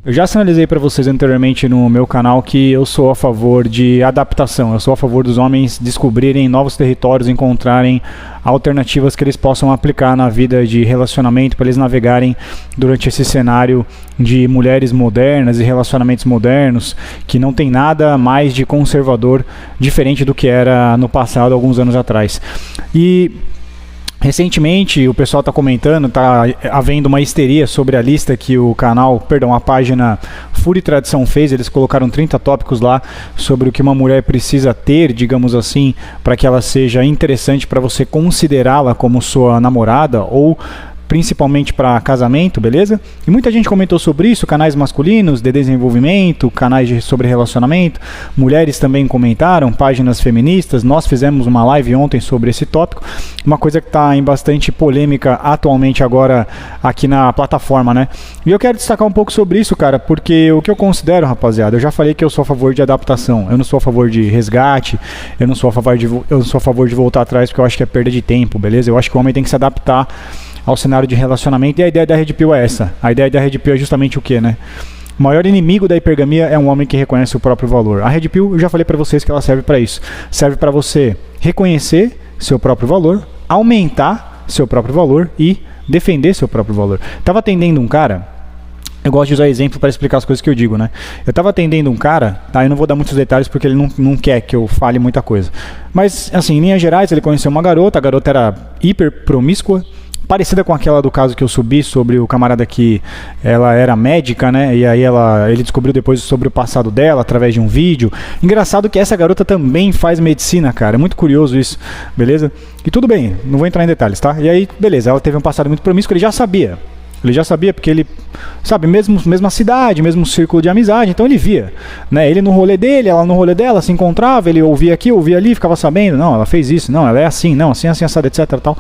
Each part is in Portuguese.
Eu já sinalizei para vocês anteriormente no meu canal que eu sou a favor de adaptação, eu sou a favor dos homens descobrirem novos territórios, encontrarem alternativas que eles possam aplicar na vida de relacionamento para eles navegarem durante esse cenário de mulheres modernas e relacionamentos modernos, que não tem nada mais de conservador, diferente do que era no passado, alguns anos atrás. E recentemente o pessoal está comentando, está havendo uma histeria sobre a lista que o canal, a página Fúria e Tradição fez. Eles colocaram 30 tópicos lá sobre o que uma mulher precisa ter, digamos assim, para que ela seja interessante para você considerá-la como sua namorada ou principalmente para casamento, beleza? E muita gente comentou sobre isso, canais masculinos de desenvolvimento, canais sobre relacionamento, mulheres também comentaram, páginas feministas. Nós fizemos uma live ontem sobre esse tópico, uma coisa que está em bastante polêmica atualmente agora aqui na plataforma, né? E eu quero destacar um pouco sobre isso, cara, porque o que eu considero, rapaziada, eu já falei que eu sou a favor de adaptação, eu não sou a favor de resgate, eu não sou a favor de voltar atrás, porque eu acho que é perda de tempo, beleza? Eu acho que o homem tem que se adaptar ao cenário de relacionamento, e a ideia da Red Pill é essa. A ideia da Red Pill é justamente o que, né? O maior inimigo da hipergamia é um homem que reconhece o próprio valor. A Red Pill, eu já falei pra vocês que ela serve pra isso. Serve pra você reconhecer seu próprio valor, aumentar seu próprio valor e defender seu próprio valor. Tava atendendo um cara, eu gosto de usar exemplo para explicar as coisas que eu digo, né? Eu tava atendendo um cara, tá? Eu não vou dar muitos detalhes porque ele não quer que eu fale muita coisa. Mas, assim, em linhas gerais, ele conheceu uma garota, a garota era hiper promíscua, parecida com aquela do caso que eu subi sobre o camarada que ela era médica, né? E aí ele descobriu depois sobre o passado dela através de um vídeo. Engraçado que essa garota também faz medicina, cara. É muito curioso isso, beleza? E tudo bem, não vou entrar em detalhes, tá? E aí, beleza, ela teve um passado muito promíscuo, ele já sabia. Ele já sabia porque ele, sabe, mesma cidade, mesmo círculo de amizade, então ele via, né? Ele no rolê dele, ela no rolê dela, se encontrava, ele ouvia aqui, ouvia ali, ficava sabendo, não, ela fez isso, não, ela é assim, não, assim, assado, etc, tal.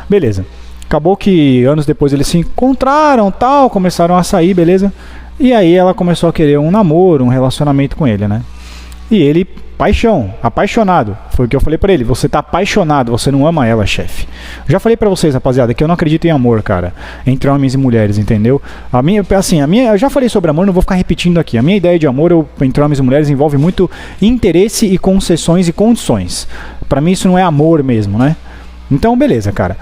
Beleza. Acabou que anos depois eles se encontraram, tal, começaram a sair, beleza? E aí ela começou a querer um namoro, um relacionamento com ele, né? E ele, apaixonado. Foi o que eu falei pra ele, você tá apaixonado, você não ama ela, chefe. Já falei pra vocês, rapaziada, que eu não acredito em amor, cara, entre homens e mulheres, entendeu? Eu já falei sobre amor, não vou ficar repetindo aqui. A minha ideia de amor entre homens e mulheres envolve muito interesse e concessões e condições. Pra mim isso não é amor mesmo, né? Então, beleza, cara.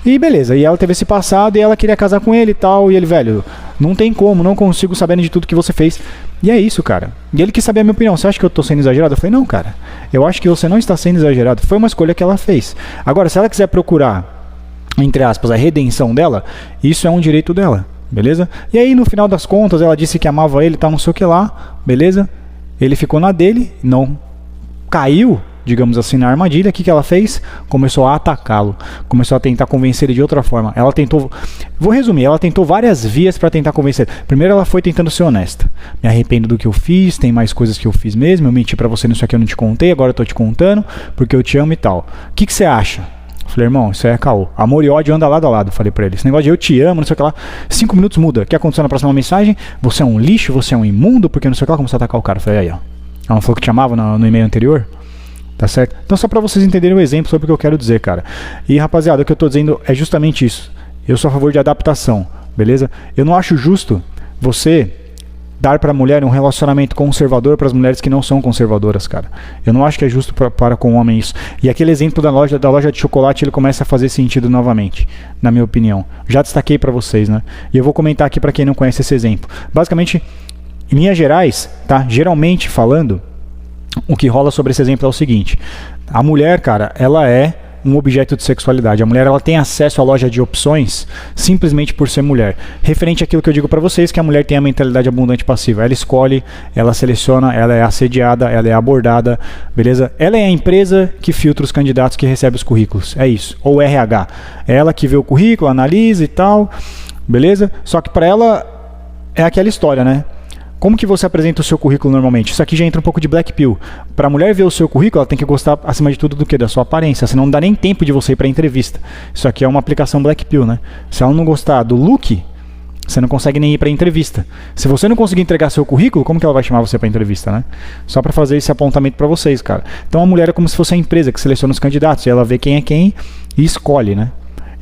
E beleza, e ela teve esse passado e ela queria casar com ele e tal, e ele, velho, não tem como, não consigo sabendo de tudo que você fez. E é isso, cara. E ele quis saber a minha opinião, você acha que eu tô sendo exagerado? Eu falei, não, cara, eu acho que você não está sendo exagerado, foi uma escolha que ela fez. Agora, se ela quiser procurar, entre aspas, a redenção dela, isso é um direito dela, beleza? E aí, no final das contas, ela disse que amava ele e tal, não sei o que lá, beleza? Ele ficou na dele, não caiu, digamos assim, na armadilha. O que ela fez? Começou a atacá-lo, começou a tentar convencer ele de outra forma. Ela tentou, vou resumir, ela tentou várias vias para tentar convencer. Primeiro ela foi tentando ser honesta. Me arrependo do que eu fiz, tem mais coisas que eu fiz mesmo, eu menti pra você nisso aqui, eu não te contei, agora eu tô te contando, porque eu te amo e tal. O que você acha? Falei, irmão, isso aí é caô. Amor e ódio anda lado a lado, falei pra ele. Esse negócio de eu te amo, não sei o que lá, 5 minutos muda. O que aconteceu na próxima mensagem? Você é um lixo, você é um imundo, porque não sei o que lá, começou a atacar o cara. Falei, aí ó, ela falou que te amava no e-mail anterior? Tá certo? Então só pra vocês entenderem o exemplo sobre o que eu quero dizer, cara. E rapaziada, o que eu tô dizendo é justamente isso. Eu sou a favor de adaptação, beleza? Eu não acho justo você dar pra mulher um relacionamento conservador para as mulheres que não são conservadoras, cara. Eu não acho que é justo para com o homem isso. E aquele exemplo da loja de chocolate, ele começa a fazer sentido novamente, na minha opinião. Já destaquei pra vocês, né? E eu vou comentar aqui pra quem não conhece esse exemplo. Basicamente, em linhas gerais, tá? Geralmente falando, o que rola sobre esse exemplo é o seguinte: a mulher, cara, ela é um objeto de sexualidade. A mulher, ela tem acesso à loja de opções simplesmente por ser mulher. Referente àquilo que eu digo pra vocês, que a mulher tem a mentalidade abundante passiva. Ela escolhe, ela seleciona, ela é assediada, ela é abordada, beleza? Ela é a empresa que filtra os candidatos, que recebe os currículos. É isso. Ou RH. É ela que vê o currículo, analisa e tal, beleza? Só que pra ela é aquela história, né? Como que você apresenta o seu currículo normalmente? Isso aqui já entra um pouco de Black Pill. Para a mulher ver o seu currículo, ela tem que gostar, acima de tudo, do que? Da sua aparência. Senão não dá nem tempo de você ir para a entrevista. Isso aqui é uma aplicação Black Pill, né? Se ela não gostar do look, você não consegue nem ir para a entrevista. Se você não conseguir entregar seu currículo, como que ela vai chamar você para a entrevista, né? Só para fazer esse apontamento para vocês, cara. Então a mulher é como se fosse a empresa que seleciona os candidatos. E ela vê quem é quem e escolhe, né?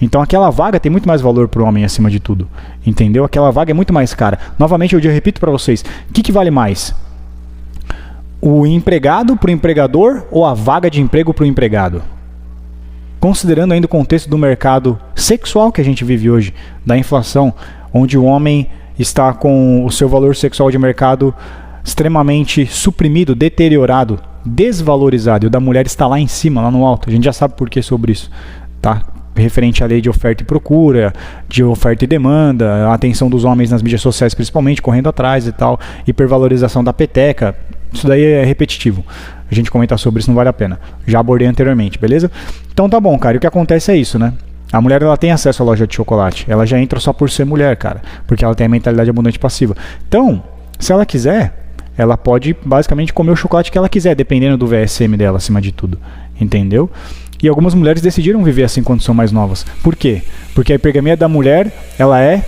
Então aquela vaga tem muito mais valor para o homem acima de tudo, entendeu? Aquela vaga é muito mais cara. Novamente, eu repito para vocês, o que vale mais? O empregado para o empregador ou a vaga de emprego para o empregado? Considerando ainda o contexto do mercado sexual que a gente vive hoje, da inflação, onde o homem está com o seu valor sexual de mercado extremamente suprimido, deteriorado, desvalorizado, e o da mulher está lá em cima, lá no alto. A gente já sabe por que sobre isso, tá? Referente à lei de oferta e procura, de oferta e demanda, a atenção dos homens nas mídias sociais principalmente, correndo atrás e tal, hipervalorização da peteca, isso daí é repetitivo. A gente comentar sobre isso não vale a pena. Já abordei anteriormente, beleza? Então tá bom, cara, e o que acontece é isso, né? A mulher, ela tem acesso à loja de chocolate, ela já entra só por ser mulher, cara, porque ela tem a mentalidade abundante passiva. Então, se ela quiser, ela pode basicamente comer o chocolate que ela quiser, dependendo do VSM dela, acima de tudo, entendeu? E algumas mulheres decidiram viver assim quando são mais novas. Por quê? Porque a hipergamia da mulher, ela é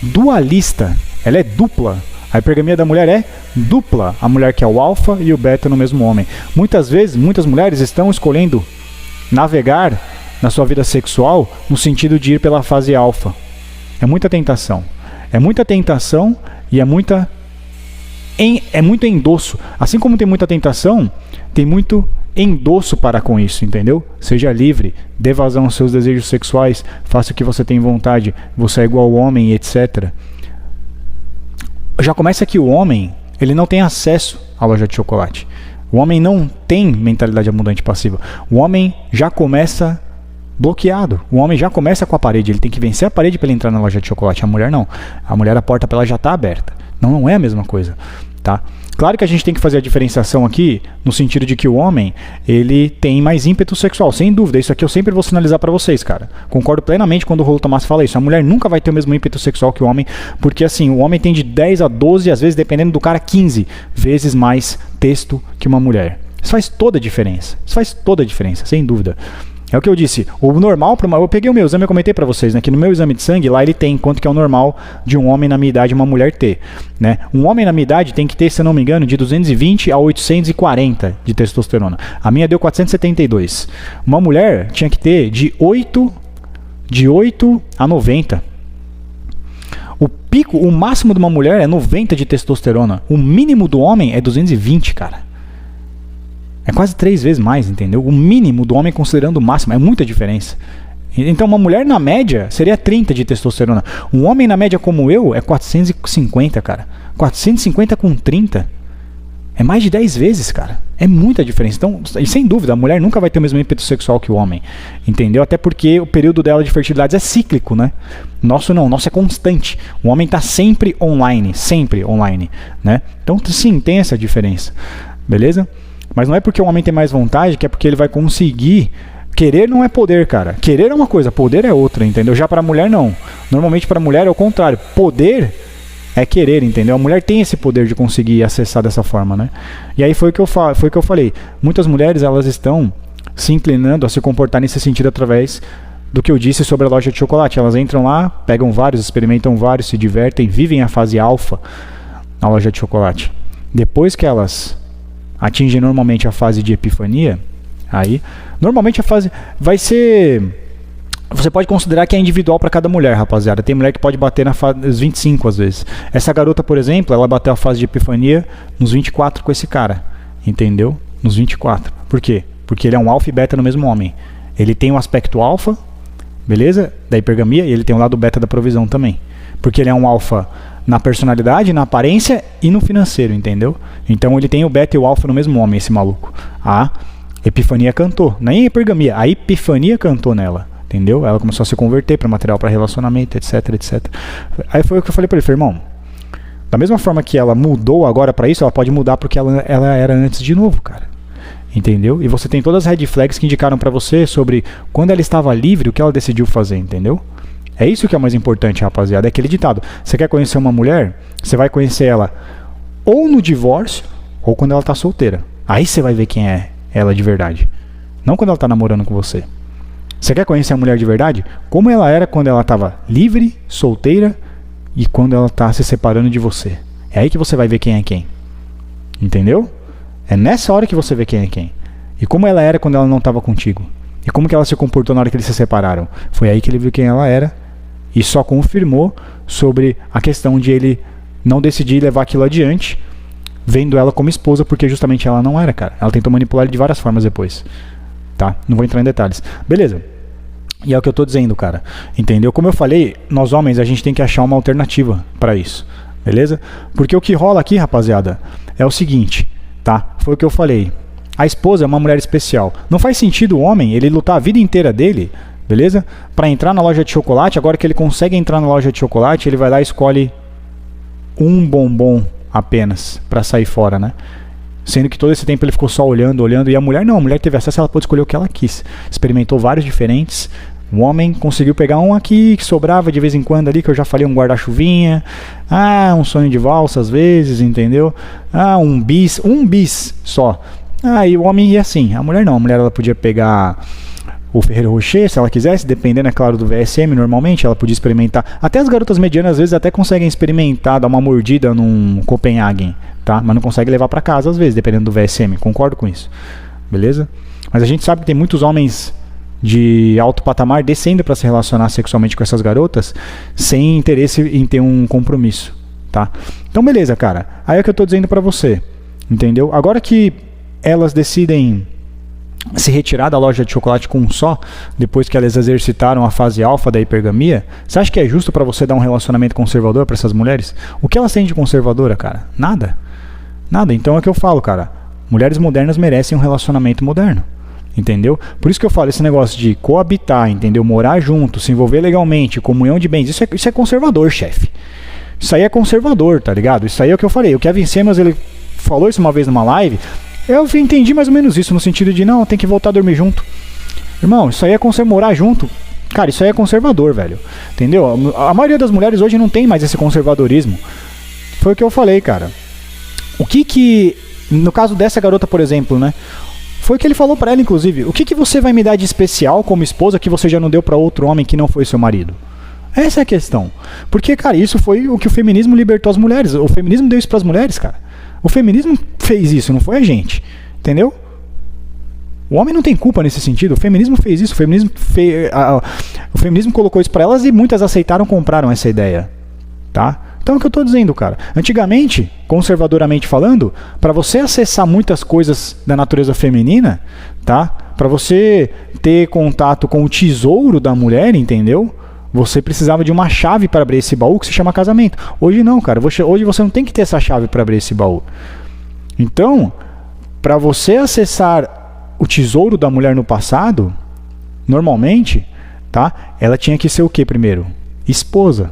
dualista, ela é dupla. A hipergamia da mulher é dupla. A mulher que é o alfa e o beta no mesmo homem. Muitas vezes, muitas mulheres estão escolhendo navegar na sua vida sexual no sentido de ir pela fase alfa. É muita tentação. É muita tentação e é muito endosso. Assim como tem muita tentação, tem muito endosso para com isso, entendeu? Seja livre, dê vazão aos seus desejos sexuais, faça o que você tem vontade, você é igual ao homem, etc. Já começa que o homem, ele não tem acesso à loja de chocolate. O homem não tem mentalidade abundante passiva. O homem já começa bloqueado. O homem já começa com a parede, ele tem que vencer a parede para ele entrar na loja de chocolate. A mulher não. A mulher, a porta para ela já está aberta. Não é a mesma coisa, tá? Claro que a gente tem que fazer a diferenciação aqui no sentido de que o homem, ele tem mais ímpeto sexual, sem dúvida. Isso aqui eu sempre vou sinalizar pra vocês, cara. Concordo plenamente quando o Rolo Tomás fala isso. A mulher nunca vai ter o mesmo ímpeto sexual que o homem, porque assim, o homem tem de 10 a 12, às vezes, dependendo do cara, 15 vezes mais texto que uma mulher. Isso faz toda a diferença. Isso faz toda a diferença, sem dúvida. É o que eu disse, o normal, eu peguei o meu exame, eu comentei pra vocês, né, que no meu exame de sangue, lá ele tem quanto que é o normal de um homem na minha idade e uma mulher ter, né? Um homem na minha idade tem que ter, se eu não me engano, de 220 a 840 de testosterona. A minha deu 472. Uma mulher tinha que ter de 8 a 90. O pico, o máximo de uma mulher é 90 de testosterona. O mínimo do homem é 220, cara. É quase 3 vezes mais, entendeu? O mínimo do homem considerando o máximo. É muita diferença. Então uma mulher na média seria 30 de testosterona. Um homem na média como eu é 450, cara. 450 com 30. É mais de 10 vezes, cara. É muita diferença. Então, e sem dúvida, a mulher nunca vai ter o mesmo ímpeto sexual que o homem. Entendeu? Até porque o período dela de fertilidade é cíclico, né? Nosso não, nosso é constante. O homem está sempre online, né? Então, sim, tem essa diferença. Beleza? Mas não é porque o homem tem mais vontade que é porque ele vai conseguir. Querer não é poder, cara. Querer é uma coisa, poder é outra, entendeu? Já para a mulher, não. Normalmente para a mulher é o contrário. Poder é querer, entendeu? A mulher tem esse poder de conseguir acessar dessa forma, né? E aí foi o que eu falei. Muitas mulheres, elas estão se inclinando a se comportar nesse sentido através do que eu disse sobre a loja de chocolate. Elas entram lá, pegam vários, experimentam vários, se divertem, vivem a fase alfa na loja de chocolate. Depois que elas atingem normalmente a fase de epifania, aí, normalmente a fase vai ser, você pode considerar que é individual para cada mulher, rapaziada. Tem mulher que pode bater na fase dos 25 às vezes. Essa garota, por exemplo, ela bateu a fase de epifania nos 24 com esse cara, entendeu? Nos 24. Por quê? Porque ele é um alfa e beta no mesmo homem. Ele tem o aspecto alfa, beleza? Da hipergamia, e ele tem o lado beta da provisão também. Porque ele é um alfa na personalidade, na aparência e no financeiro, entendeu? Então ele tem o beta e o alfa no mesmo homem, esse maluco. A epifania cantou, nem a hipergamia, a epifania cantou nela, entendeu? Ela começou a se converter para material para relacionamento, etc, etc. Aí foi o que eu falei para ele, irmão, da mesma forma que ela mudou agora para isso, ela pode mudar porque ela era antes de novo, cara. Entendeu? E você tem todas as red flags que indicaram para você sobre quando ela estava livre, o que ela decidiu fazer, entendeu? É isso que é o mais importante, rapaziada. É aquele ditado. Você quer conhecer uma mulher? Você vai conhecer ela ou no divórcio, ou quando ela está solteira. Aí você vai ver quem é ela de verdade. Não quando ela está namorando com você. Você quer conhecer a mulher de verdade? Como ela era quando ela estava livre, solteira, e quando ela está se separando de você. É aí que você vai ver quem é quem. Entendeu? É nessa hora que você vê quem é quem. E como ela era quando ela não estava contigo. E como que ela se comportou na hora que eles se separaram? Foi aí que ele viu quem ela era e só confirmou sobre a questão de ele não decidir levar aquilo adiante, vendo ela como esposa, porque justamente ela não era, cara. Ela tentou manipular ele de várias formas depois, tá? Não vou entrar em detalhes. Beleza. E é o que eu tô dizendo, cara. Entendeu? Como eu falei, nós homens, a gente tem que achar uma alternativa para isso. Beleza? Porque o que rola aqui, rapaziada, é o seguinte, tá? Foi o que eu falei. A esposa é uma mulher especial. Não faz sentido o homem, ele lutar a vida inteira dele, beleza? Para entrar na loja de chocolate, agora que ele consegue entrar na loja de chocolate, ele vai lá e escolhe um bombom apenas para sair fora, né? Sendo que todo esse tempo ele ficou só olhando, e a mulher não, a mulher teve acesso, ela pôde escolher o que ela quis. Experimentou vários diferentes. O homem conseguiu pegar um aqui que sobrava de vez em quando ali, que eu já falei, um guarda-chuvinha. Ah, um sonho de valsa às vezes, entendeu? Ah, um bis só. Ah, e o homem ia assim. A mulher não, a mulher ela podia pegar o Ferrero Rocher, se ela quisesse, dependendo, é claro, do VSM, normalmente, ela podia experimentar. Até as garotas medianas, às vezes, até conseguem experimentar, dar uma mordida num Copenhagen, tá? Mas não consegue levar para casa, às vezes, dependendo do VSM. Concordo com isso. Beleza? Mas a gente sabe que tem muitos homens de alto patamar descendo para se relacionar sexualmente com essas garotas sem interesse em ter um compromisso, tá? Então beleza, cara, aí é o que eu tô dizendo para você, entendeu? Agora que elas decidem se retirar da loja de chocolate com um só, depois que elas exercitaram a fase alfa da hipergamia, você acha que é justo para você dar um relacionamento conservador para essas mulheres? O que elas têm de conservadora, cara? Nada. Então é o que eu falo, cara, mulheres modernas merecem um relacionamento moderno. Entendeu? Por isso que eu falo, esse negócio de coabitar, entendeu? Morar junto, se envolver legalmente, comunhão de bens, isso é conservador, chefe. Isso aí é conservador, tá ligado? Isso aí é o que eu falei. O Kevin Samuels, ele falou isso uma vez numa live, eu entendi mais ou menos isso, no sentido de, não, tem que voltar a dormir junto. Irmão, isso aí é morar junto. Cara, isso aí é conservador, velho. Entendeu? A maioria das mulheres hoje não tem mais esse conservadorismo. Foi o que eu falei, cara. O que no caso dessa garota, por exemplo, né? Foi o que ele falou pra ela, inclusive. O que você vai me dar de especial como esposa que você já não deu pra outro homem que não foi seu marido? Essa é a questão. Porque, cara, isso foi o que o feminismo libertou as mulheres. O feminismo deu isso pras mulheres, cara. O feminismo fez isso, não foi a gente. Entendeu? O homem não tem culpa nesse sentido. O feminismo fez isso. O feminismo colocou isso pra elas e muitas aceitaram, compraram essa ideia. Tá? Então é o que eu estou dizendo, cara. Antigamente, conservadoramente falando, para você acessar muitas coisas da natureza feminina, tá? Para você ter contato com o tesouro da mulher, entendeu? Você precisava de uma chave para abrir esse baú que se chama casamento. Hoje não, cara. Hoje você não tem que ter essa chave para abrir esse baú. Então, para você acessar o tesouro da mulher no passado, normalmente, tá? Ela tinha que ser o que primeiro? Esposa.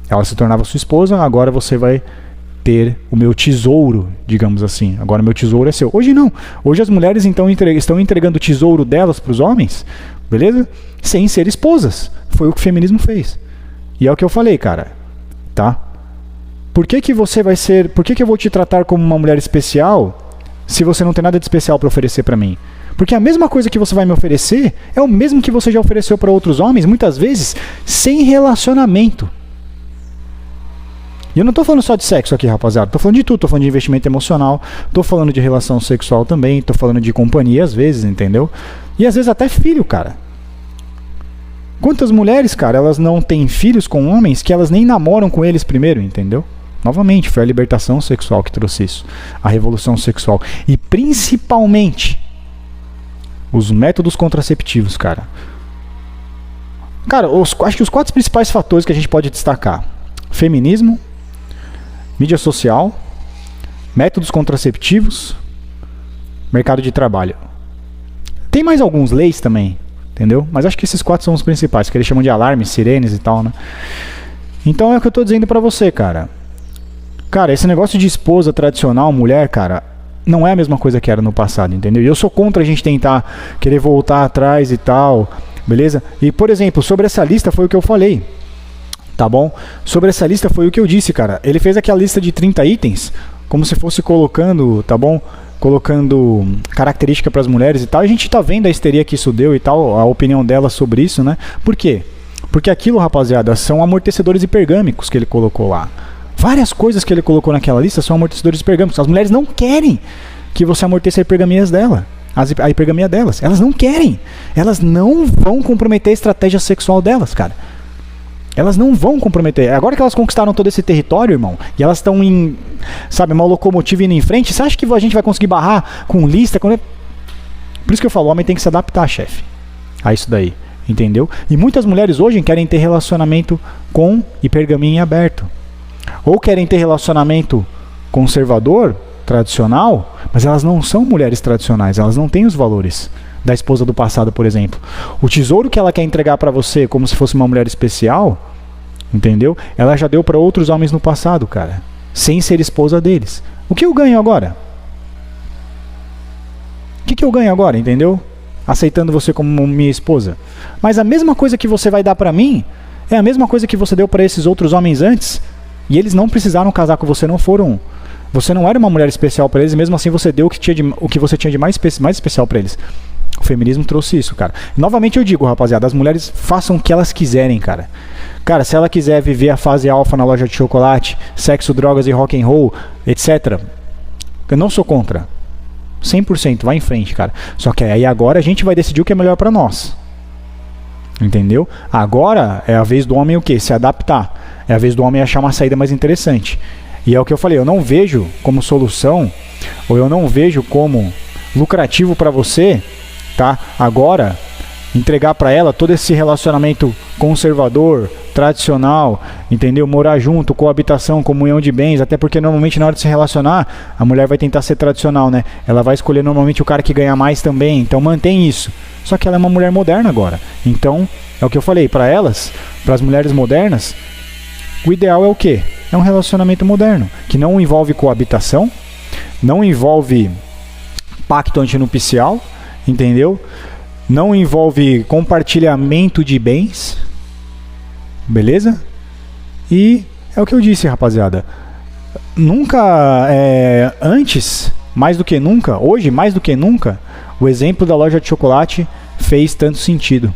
Ela se tornava sua esposa, agora você vai ter o meu tesouro, digamos assim. Agora o meu tesouro é seu. Hoje não. Hoje as mulheres então estão entregando o tesouro delas para os homens, beleza? Sem ser esposas. Foi o que o feminismo fez. E é o que eu falei, cara. Tá? Por que eu vou te tratar como uma mulher especial se você não tem nada de especial para oferecer para mim? Porque a mesma coisa que você vai me oferecer é o mesmo que você já ofereceu para outros homens, muitas vezes sem relacionamento. E eu não tô falando só de sexo aqui, rapaziada. Tô falando de tudo. Tô falando de investimento emocional. Tô falando de relação sexual também. Tô falando de companhia às vezes, entendeu? E às vezes até filho, cara. Quantas mulheres, cara, elas não têm filhos com homens que elas nem namoram com eles primeiro, entendeu? Novamente, foi a libertação sexual que trouxe isso. A revolução sexual. E principalmente os métodos contraceptivos, cara. Cara, acho que os 4 principais fatores que a gente pode destacar. Feminismo, mídia social, métodos contraceptivos, mercado de trabalho. Tem mais alguns leis também, entendeu? Mas acho que esses 4 são os principais, que eles chamam de alarmes, sirenes e tal, né? Então é o que eu tô dizendo pra você, cara. Cara, esse negócio de esposa tradicional, mulher, cara, não é a mesma coisa que era no passado, entendeu? E eu sou contra a gente tentar querer voltar atrás e tal, beleza? E, por exemplo, sobre essa lista foi o que eu falei. Tá bom? Sobre essa lista foi o que eu disse, cara. Ele fez aquela lista de 30 itens, como se fosse colocando, tá bom? Colocando característica para as mulheres e tal. A gente tá vendo a histeria que isso deu e tal, a opinião dela sobre isso, né? Por quê? Porque aquilo, rapaziada, são amortecedores hipergâmicos que ele colocou lá. Várias coisas que ele colocou naquela lista são amortecedores hipergâmicos. As mulheres não querem que você amorteça as hipergamias dela. a hipergamia delas. Elas não querem. Elas não vão comprometer a estratégia sexual delas, cara. Elas não vão comprometer. Agora que elas conquistaram todo esse território, irmão, e elas estão em, sabe, uma locomotiva indo em frente, você acha que a gente vai conseguir barrar com lista? Por isso que eu falo, o homem tem que se adaptar, chefe, a isso daí, entendeu? E muitas mulheres hoje querem ter relacionamento com hipergamia em aberto. Ou querem ter relacionamento conservador, tradicional, mas elas não são mulheres tradicionais, elas não têm os valores da esposa do passado, por exemplo. O tesouro que ela quer entregar para você como se fosse uma mulher especial, entendeu? Ela já deu para outros homens no passado, cara, sem ser esposa deles. O que eu ganho agora? O que eu ganho agora, entendeu? Aceitando você como minha esposa. Mas a mesma coisa que você vai dar para mim é a mesma coisa que você deu para esses outros homens antes, e eles não precisaram casar com você, você não era uma mulher especial para eles, e mesmo assim você deu o que você tinha de mais especial para eles. O feminismo trouxe isso, cara. Novamente eu digo, rapaziada, as mulheres façam o que elas quiserem, cara. Cara, se ela quiser viver a fase alfa na loja de chocolate, sexo, drogas e rock and roll, etc., eu não sou contra. 100%, vai em frente, cara. Só que aí agora a gente vai decidir o que é melhor pra nós. Entendeu? Agora é a vez do homem o quê? Se adaptar. É a vez do homem achar uma saída mais interessante. E é o que eu falei, eu não vejo como solução, ou eu não vejo como lucrativo pra você, tá? Agora, entregar pra ela todo esse relacionamento conservador, tradicional, entendeu? Morar junto, coabitação, comunhão de bens, até porque normalmente na hora de se relacionar, a mulher vai tentar ser tradicional, né? Ela vai escolher normalmente o cara que ganha mais também, então mantém isso. Só que ela é uma mulher moderna agora. Então, é o que eu falei, para elas, para as mulheres modernas, o ideal é o quê? É um relacionamento moderno, que não envolve coabitação, não envolve pacto antinupcial, entendeu? Não envolve compartilhamento de bens, beleza? E é o que eu disse, rapaziada. Nunca, antes, mais do que nunca, hoje mais do que nunca, o exemplo da loja de chocolate fez tanto sentido.